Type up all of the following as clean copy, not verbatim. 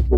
Hey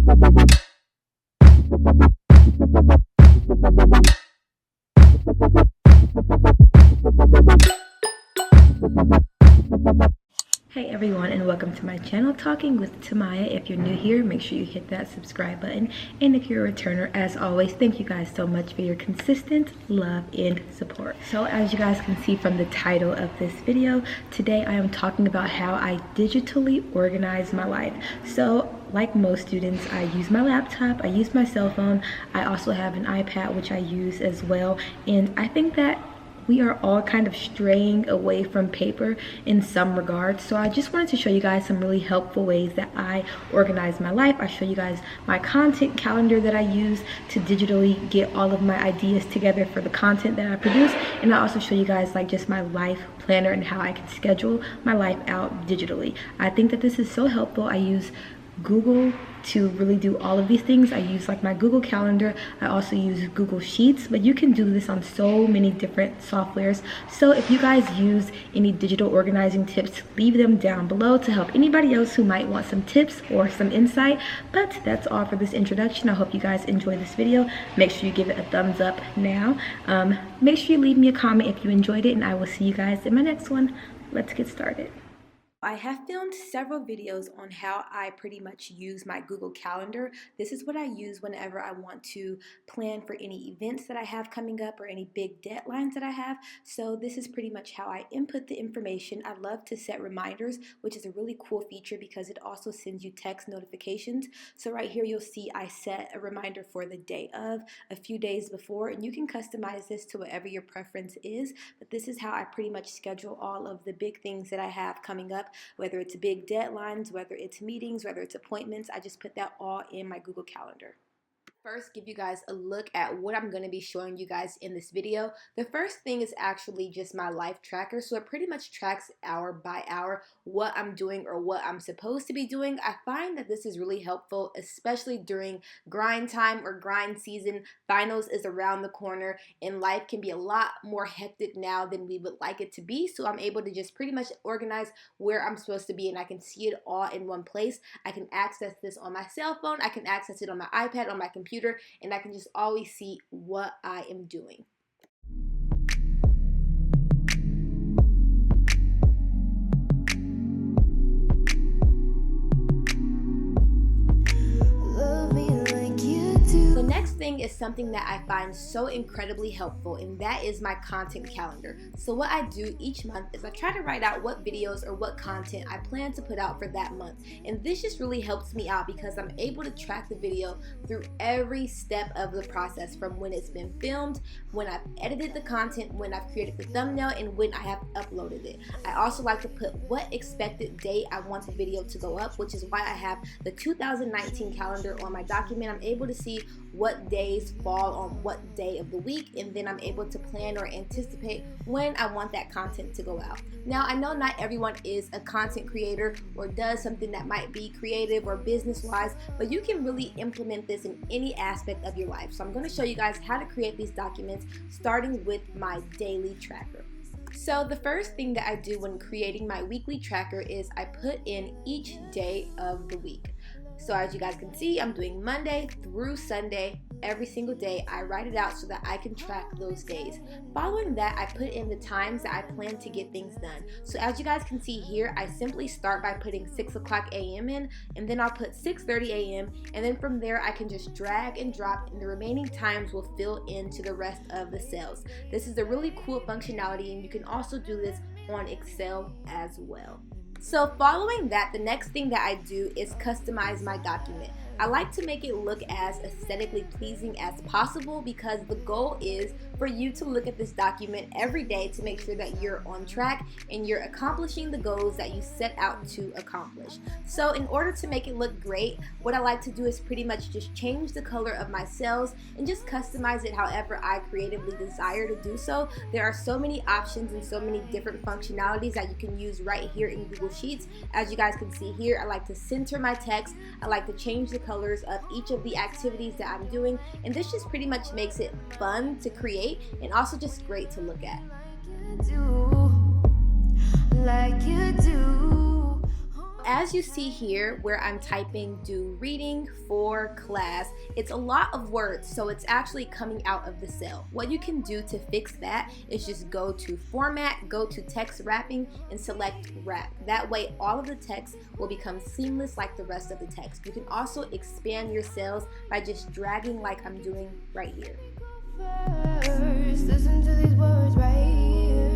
everyone, and welcome to my channel, Talking with Timaiah. If you're new here, make sure you hit that subscribe button, and if you're a returner, as always, thank you guys so much for your consistent love and support. So as you guys can see from the title of this video, today I am talking about how I digitally organize my life. So like most students, I use my laptop, I use my cell phone, I also have an iPad which I use as well, and I think that we are all kind of straying away from paper in some regards. So I just wanted to show you guys some really helpful ways that I organize my life. I show you guys my content calendar that I use to digitally get all of my ideas together for the content that I produce. And I also show you guys like just my life planner and how I can schedule my life out digitally. I think that this is so helpful. I use Google to really do all of these things. I use like my Google Calendar. I also use Google Sheets, but you can do this on so many different softwares. So if you guys use any digital organizing tips, leave them down below to help anybody else who might want some tips or some insight. But that's all for this introduction. I hope you guys enjoy this video. Make sure you give it a thumbs up now. Make sure you leave me a comment if you enjoyed it, and I will see you guys in my next one. Let's get started. I have filmed several videos on how I pretty much use my Google Calendar. This is what I use whenever I want to plan for any events that I have coming up or any big deadlines that I have. So this is pretty much how I input the information. I love to set reminders, which is a really cool feature because it also sends you text notifications. So right here you'll see I set a reminder for the day of, a few days before, and you can customize this to whatever your preference is. But this is how I pretty much schedule all of the big things that I have coming up. Whether it's big deadlines, whether it's meetings, whether it's appointments, I just put that all in my Google Calendar. First, give you guys a look at what I'm going to be showing you guys in this video. The first thing is actually just my life tracker. So it pretty much tracks hour by hour what I'm doing or what I'm supposed to be doing. I find that this is really helpful, especially during grind time or grind season. Finals is around the corner and life can be a lot more hectic now than we would like it to be. So I'm able to just pretty much organize where I'm supposed to be, and I can see it all in one place. I can access this on my cell phone. I can access it on my iPad, on my computer, and I can just always see what I am doing. The next thing is something that I find so incredibly helpful, and that is my content calendar. So what I do each month is I try to write out what videos or what content I plan to put out for that month, and this just really helps me out because I'm able to track the video through every step of the process, from when it's been filmed, when I've edited the content, when I've created the thumbnail, and when I have uploaded it. I also like to put what expected date I want the video to go up, which is why I have the 2019 calendar on my document. I'm able to see what days fall on what day of the week, and then I'm able to plan or anticipate when I want that content to go out. Now, I know not everyone is a content creator or does something that might be creative or business wise, but you can really implement this in any aspect of your life. So I'm going to show you guys how to create these documents, starting with my daily tracker. So the first thing that I do when creating my weekly tracker is I put in each day of the week. So as you guys can see, I'm doing Monday through Sunday. Every single day I write it out so that I can track those days. Following that, I put in the times that I plan to get things done. So as you guys can see here, I simply start by putting 6 o'clock a.m. in, and then I'll put 6:30 a.m. and then from there I can just drag and drop, and the remaining times will fill into the rest of the cells. This is a really cool functionality, and you can also do this on Excel as well. So following that, the next thing that I do is customize my document. I like to make it look as aesthetically pleasing as possible because the goal is for you to look at this document every day to make sure that you're on track and you're accomplishing the goals that you set out to accomplish. So in order to make it look great, what I like to do is pretty much just change the color of my cells and just customize it however I creatively desire to do so. There are so many options and so many different functionalities that you can use right here in Google Sheets. As you guys can see here, I like to center my text. I like to change the colors of each of the activities that I'm doing, and this just pretty much makes it fun to create and also just great to look at. As you see here where I'm typing do reading for class, it's a lot of words, so it's actually coming out of the cell. What you can do to fix that is just go to format, go to text wrapping, and select wrap. That way all of the text will become seamless like the rest of the text. You can also expand your cells by just dragging like I'm doing right here. First, listen to these words right here.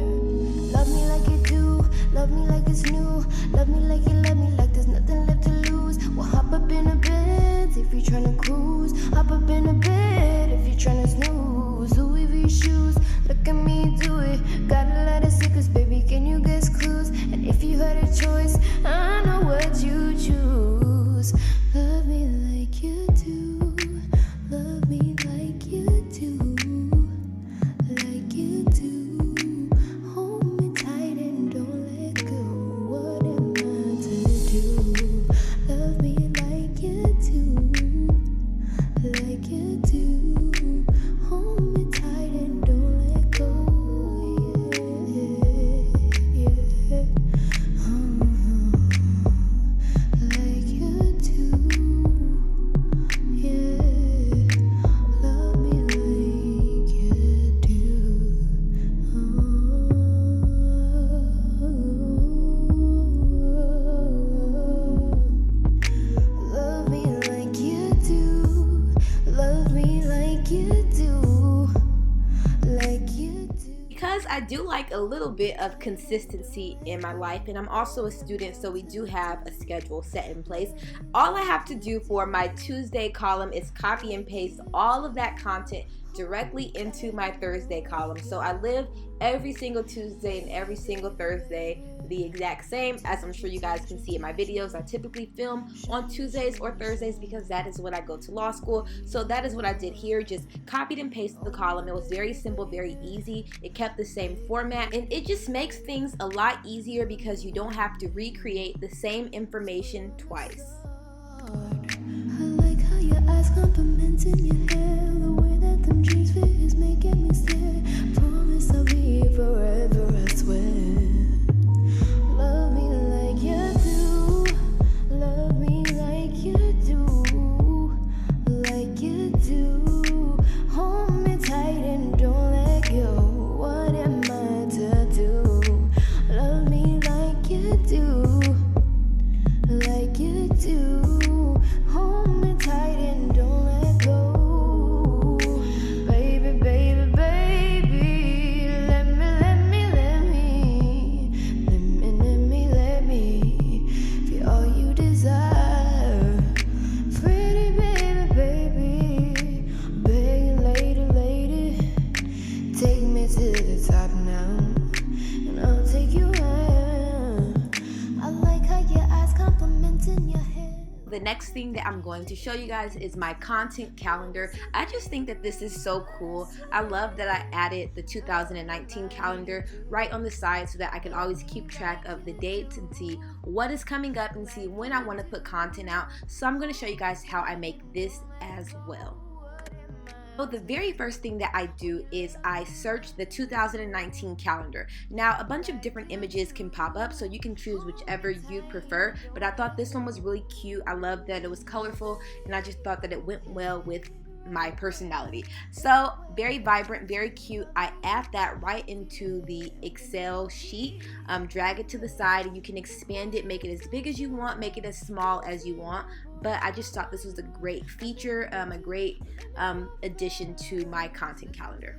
Love me like you do, love me like it's new. Love me like you love me like there's nothing left to lose. Well, hop up in a bed if you're trying to cruise. Hop up in a bed if you're trying to snooze. Louis V shoes, look at me do it. Got a lot of secrets, baby, can you guess clues? And if you had a choice, I know what you choose. Love me like you do, love me like you do. I do like a little bit of consistency in my life, and I'm also a student, so we do have a schedule set in place. All I have to do for my Tuesday column is copy and paste all of that content directly into my Thursday column. So I live every single Tuesday and every single Thursday the exact same, as I'm sure you guys can see in my videos. I typically film on Tuesdays or Thursdays because that is when I go to law school. So that is what I did here, just copied and pasted the column. It was very simple, very easy. It kept the same format, and it just makes things a lot easier because you don't have to recreate the same information twice. I like how your eyes complimenting your hair. The way that them jeans fit is making me stare. Promise I'll be here forever, I swear. Love me like you do. Love me like you do. Like you do. Hold me tight and don't let go. What am I to do? Love me like you do. Like you do. Hold me tight and don't let go. Baby, baby, baby. Let me feel all you desire. Pretty baby, baby. Begging lady. Take me to the top now, and I'll take you higher. I like how your eyes complimenting your hair. The next thing that I'm going to show you guys is my content calendar. I just think that this is so cool. I love that I added the 2019 calendar right on the side so that I can always keep track of the dates and see what is coming up and see when I want to put content out. So I'm going to show you guys how I make this as well. So the very first thing that I do is I search the 2019 calendar. Now a bunch of different images can pop up, so you can choose whichever you prefer, but I thought this one was really cute. I love that it was colorful, and I just thought that it went well with my personality. So very vibrant, very cute. I add that right into the Excel sheet, drag it to the side, and you can expand it, make it as big as you want, make it as small as you want. But I just thought this was a great feature, a great addition to my content calendar.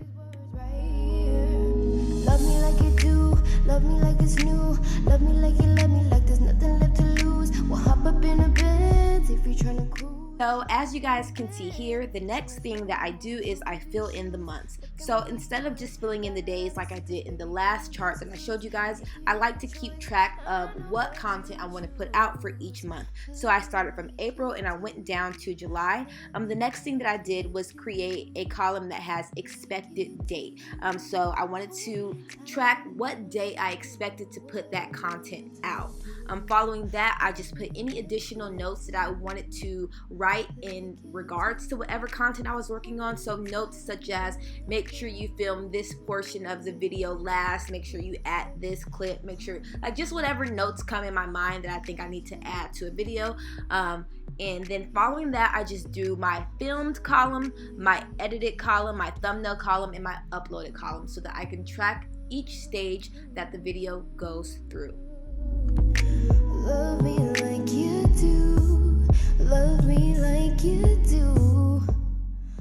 Love me like you do, love me like it's new. Love me like you love me like there's nothing left to lose. We'll hop up in a bed if you're trying to cruise. So as you guys can see here, the next thing that I do is I fill in the months. So instead of just filling in the days like I did in the last chart that I showed you guys, I like to keep track of what content I want to put out for each month. So I started from April and I went down to July. The next thing that I did was create a column that has expected date. So I wanted to track what day I expected to put that content out. Following that, I just put any additional notes that I wanted to write in regards to whatever content I was working on. So notes such as, make make sure you film this portion of the video last, make sure you add this clip, make sure, like, just whatever notes come in my mind that I think I need to add to a video. And then following that, I just do my filmed column, my edited column, my thumbnail column, and my uploaded column so that I can track each stage that the video goes through. Love me like you do. Love me like you do.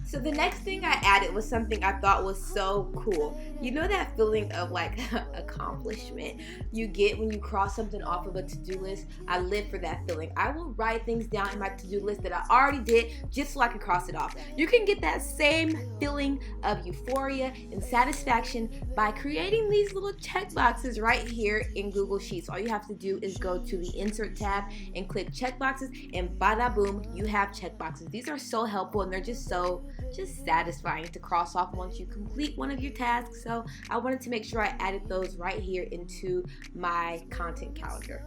So the next thing I added was something I thought was so cool. You know that feeling of like accomplishment you get when you cross something off of a to-do list? I live for that feeling. I will write things down in my to-do list that I already did just so I can cross it off. You can get that same feeling of euphoria and satisfaction by creating these little check boxes right here in Google Sheets. All you have to do is go to the Insert tab and click check boxes, and bada boom, you have check boxes. These are so helpful, and they're just satisfying to cross off once you complete one of your tasks. So I wanted to make sure I added those right here into my content calendar.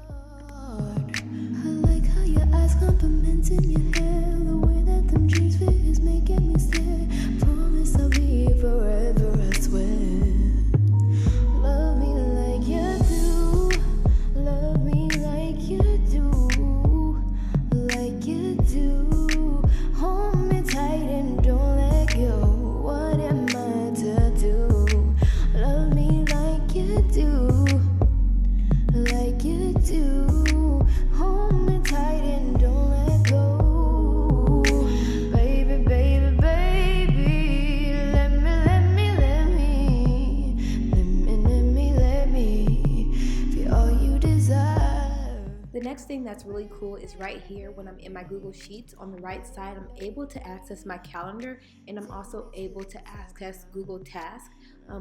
I like how your eyes complimenting your hair. The way that them jeans fit is making me stare. Promise I'll be here forever, I swear. Love me like you do. Love me like you do. Like you do. Hold me tight and don't let go. What am I to do? Love me like you do. Like you do. Hold me tight and don't let go. Baby, baby, baby. Let me be all you desire. The next thing that's really cool is right here when I'm in my Google Sheets. On the right side, I'm able to access my calendar, and I'm also able to access Google Tasks,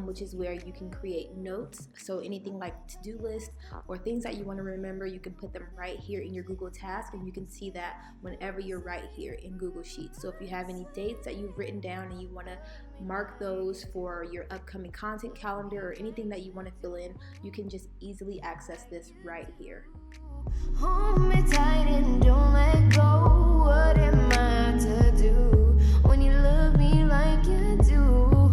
which is where you can create notes. So anything like to-do list or things that you want to remember, you can put them right here in your Google Task, and you can see that whenever you're right here in Google Sheets. So if you have any dates that you've written down and you want to mark those for your upcoming content calendar or anything that you want to fill in, you can just easily access this right here. Hold me tight and don't let go. What am I to do when you love me like you do?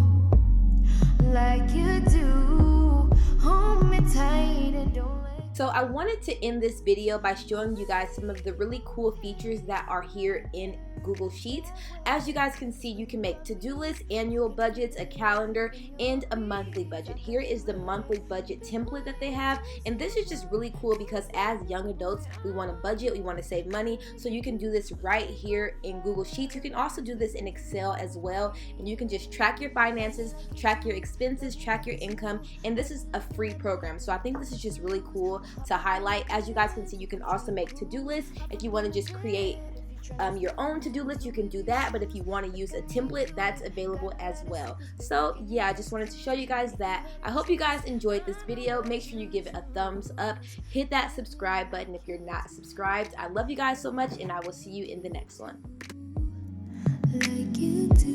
Like you do. Hold me tight and don't let go. So I wanted to end this video by showing you guys some of the really cool features that are here in Google Sheets. As you guys can see, you can make to-do lists, annual budgets, a calendar, and a monthly budget. Here is the monthly budget template that they have, and this is just really cool because as young adults, we want to budget, we want to save money, so you can do this right here in Google Sheets. You can also do this in Excel as well, and you can just track your finances, track your expenses, track your income, and this is a free program. So I think this is just really cool to highlight. As you guys can see, you can also make to-do lists. If you want to just create your own to-do list, you can do that, but if you want to use a template, that's available as well. So yeah, I just wanted to show you guys that. I hope you guys enjoyed this video. Make sure you give it a thumbs up, hit that subscribe button if you're not subscribed. I love you guys so much, and I will see you in the next one. Like you do.